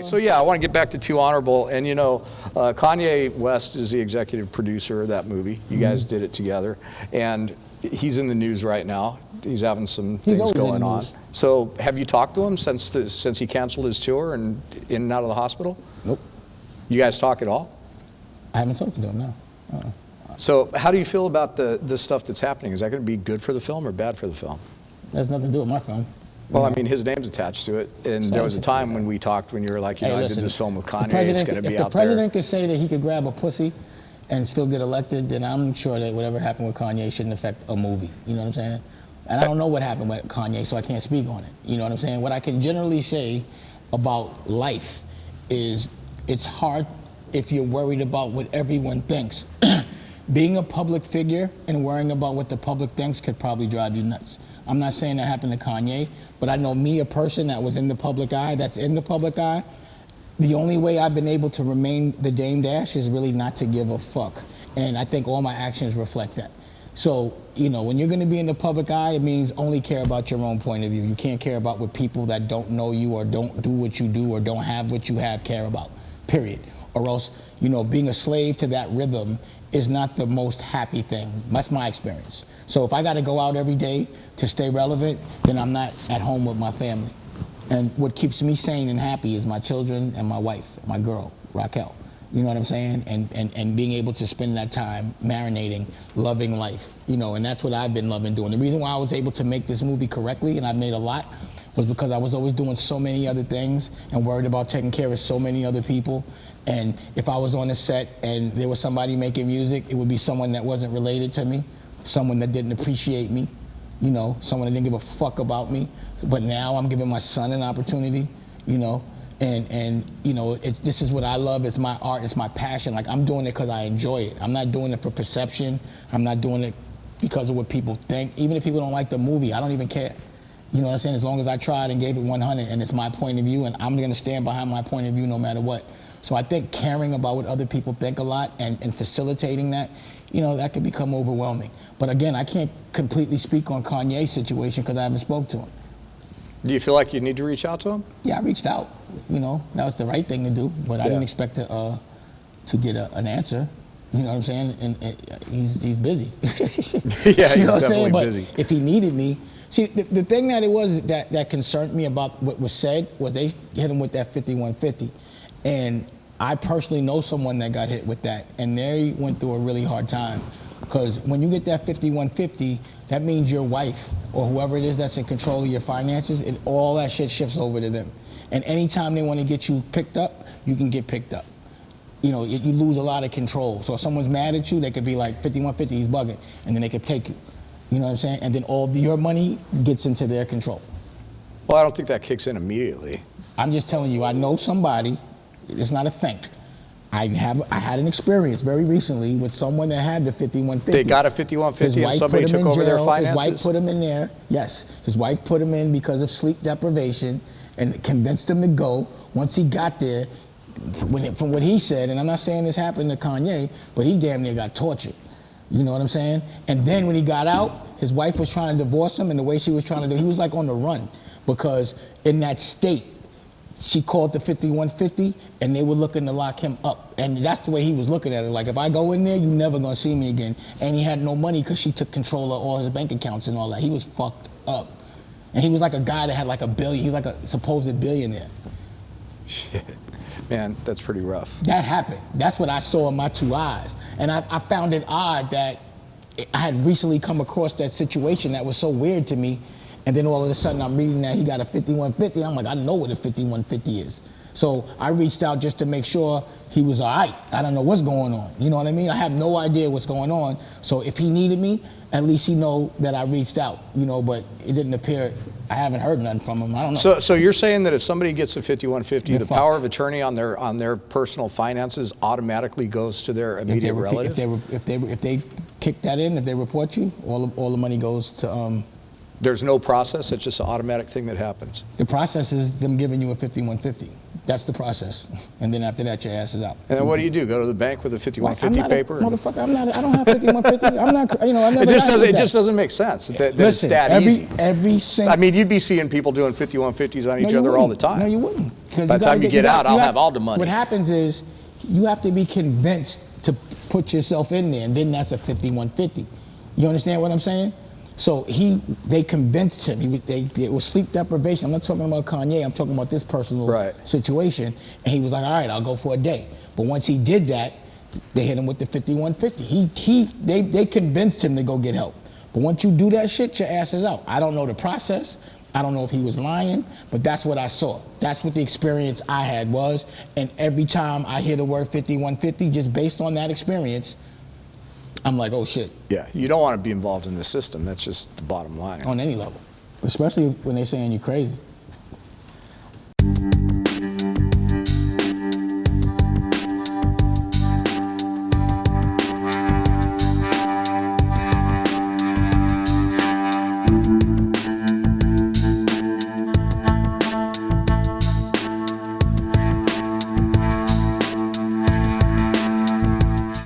so yeah, I want to get back to Too Honorable, and you know, Kanye West is the executive producer of that movie. You guys did it together, and he's in the news right now. He's having some things going on. So have you talked to him since he canceled his tour and in and out of the hospital? Nope. You guys talk at all? I haven't talked to him, no. So how do you feel about the stuff that's happening? Is that going to be good for the film or bad for the film? That has nothing to do with my film. Well, I mean, his name's attached to it, and there was a time when we talked when you were like, you know, I did this film with Kanye, it's going to be out there. If the president could say that he could grab a pussy and still get elected, then I'm sure that whatever happened with Kanye shouldn't affect a movie. You know what I'm saying? And I don't know what happened with Kanye, so I can't speak on it. You know what I'm saying? What I can generally say about life is it's hard if you're worried about what everyone thinks. Being a public figure and worrying about what the public thinks could probably drive you nuts. I'm not saying that happened to Kanye, but I know me, a person that was in the public eye, the only way I've been able to remain the Dame Dash is really not to give a fuck. And I think all my actions reflect that. So, you know, when you're gonna be in the public eye, it means only care about your own point of view. You can't care about what people that don't know you or don't do what you do or don't have what you have care about, period. Or else, you know, being a slave to that rhythm is not the most happy thing. That's my experience. So if I gotta go out every day to stay relevant, then I'm not at home with my family. And what keeps me sane and happy is my children and my wife, my girl, Raquel. You know what I'm saying? And being able to spend that time marinating, loving life, you know, and that's what I've been loving doing. The reason why I was able to make this movie correctly, and I made a lot, was because I was always doing so many other things and worried about taking care of so many other people. And if I was on a set and there was somebody making music, it would be someone that wasn't related to me, someone that didn't appreciate me, you know, someone that didn't give a fuck about me. But now I'm giving my son an opportunity, you know, and you know, this is what I love. It's my art, it's my passion. Like, I'm doing it because I enjoy it. I'm not doing it for perception. I'm not doing it because of what people think. Even if people don't like the movie, I don't even care. You know what I'm saying? As long as I tried and gave it 100 and it's my point of view, and I'm gonna stand behind my point of view no matter what. So I think caring about what other people think a lot and facilitating that, you know, that could become overwhelming. But again, I can't completely speak on Kanye's situation because I haven't spoke to him. Do you feel like you need to reach out to him? Yeah, I reached out. You know, that was the right thing to do, but I didn't expect to get an answer. You know what I'm saying? And he's busy. Yeah, you know he's definitely but busy. If he needed me, see, the thing that it was that concerned me about what was said was they hit him with that 5150, and I personally know someone that got hit with that, and they went through a really hard time. Because when you get that 5150, that means your wife or whoever it is that's in control of your finances, and all that shit shifts over to them. And anytime they want to get you picked up, you can get picked up. You know, you lose a lot of control. So if someone's mad at you, they could be like, 5150, he's bugging, and then they could take you. You know what I'm saying? And then all your money gets into their control. Well, I don't think that kicks in immediately. I'm just telling you, I know somebody, it's not a think. I had an experience very recently with someone that had the 5150. They got a 5150 and somebody took over their finances? His wife put him in there, yes. His wife put him in because of sleep deprivation and convinced him to go. Once he got there, from what he said, and I'm not saying this happened to Kanye, but he damn near got tortured. You know what I'm saying? And then when he got out, his wife was trying to divorce him, and the way she was trying to do, he was like on the run, because in that state, she called the 5150 and they were looking to lock him up. And that's the way he was looking at it. Like, if I go in there, you're never gonna see me again. And he had no money because she took control of all his bank accounts and all that. He was fucked up. And he was like a guy that had like $1 billion. He was like a supposed billionaire. Shit. Man, that's pretty rough. That happened. That's what I saw in my 2 eyes. And I found it odd that I had recently come across that situation that was so weird to me. And then all of a sudden I'm reading that he got a 5150. I'm like, I know what a 5150 is. So I reached out just to make sure he was all right. I don't know what's going on. You know what I mean? I have no idea what's going on. So if he needed me, at least he know that I reached out, you know, but it didn't appear, I haven't heard nothing from him. I don't know. So you're saying that if somebody gets a 5150, They're the fucked. power of attorney on their personal finances automatically goes to their immediate relative? If they kick that in, if they report you, all the money goes to There's no process, it's just an automatic thing that happens. The process is them giving you a 5150. That's the process. And then after that, your ass is out. And then what do? Go to the bank with a 5150 paper? Motherfucker, I don't have 5150. I'm not, you know, I never it just doesn't make sense that Listen, it's that easy. Every single... I mean, you'd be seeing people doing 5150s on each other all the time. No, you wouldn't. because by the time you get out, I'll have all the money. What happens is you have to be convinced to put yourself in there, and then that's a 5150. You understand what I'm saying? So they convinced him. It was sleep deprivation. I'm not talking about Kanye. I'm talking about this personal situation. And he was like, all right, I'll go for a day. But once he did that, they hit him with the 5150. They convinced him to go get help. But once you do that shit, your ass is out. I don't know the process. I don't know if he was lying, but that's what I saw. That's what the experience I had was. And every time I hear the word 5150, just based on that experience, I'm like, oh shit. Yeah, you don't want to be involved in the system. That's just the bottom line. On any level, especially when they're saying you're crazy.